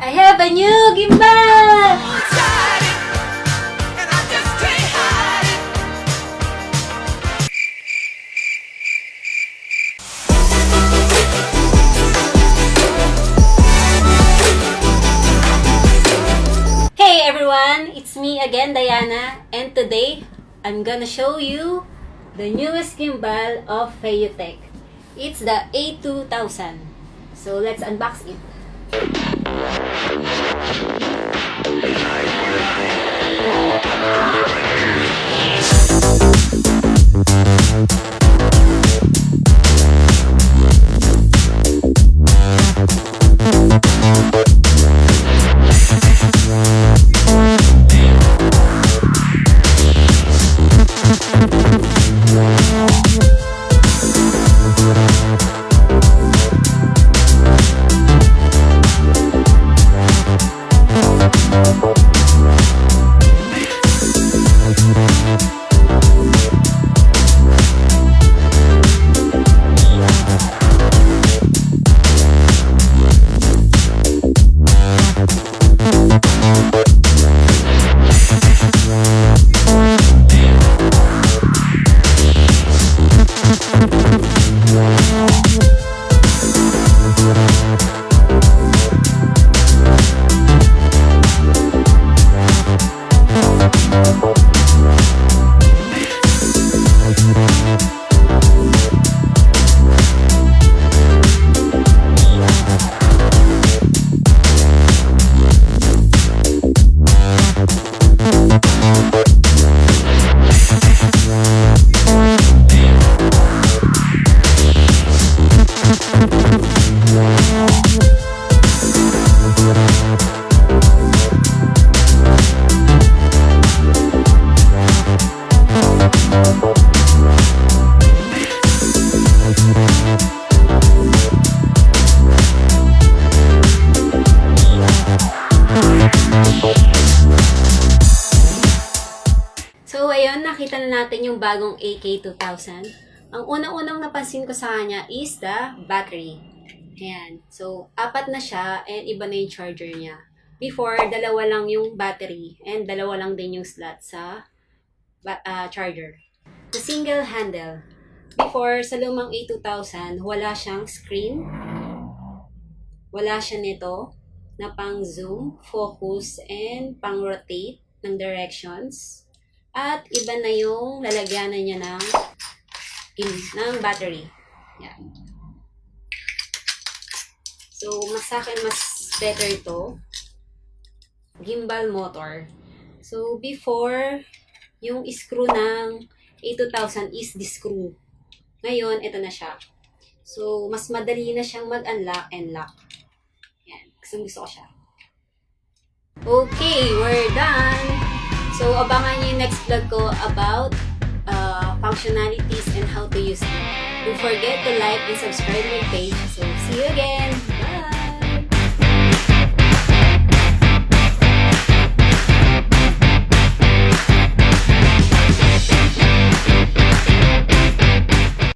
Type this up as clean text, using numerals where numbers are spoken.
I have a new gimbal! Hey everyone! It's me again, Diana, and today I'm gonna show you the newest gimbal of FeiyuTech. It's the AK2000. So let's unbox it. So, ayun, nakita na natin yung bagong AK2000. Ang unang-unang napansin ko sa kanya is the battery. Ayan. So, 4 na siya and iba na yung charger niya. Before, 2 lang yung battery and 2 lang din yung slot sa charger. The single handle. Before, sa lumang A2000, wala siyang screen. Wala siya nito na pang zoom, focus, and pang rotate ng directions. At iba na yung lalagyanan niya ng battery. Yan. So, sa akin, mas better ito. Gimbal motor. So, before, yung screw ng A2000 is the screw. Ngayon, ito na siya. So, mas madali na siyang mag-unlock and lock. Yan. Gusto ko siya. Okay, we're done! So, abangan niyo yung next vlog ko about functionalities and how to use it. Don't forget to like and subscribe my page. So, see you again!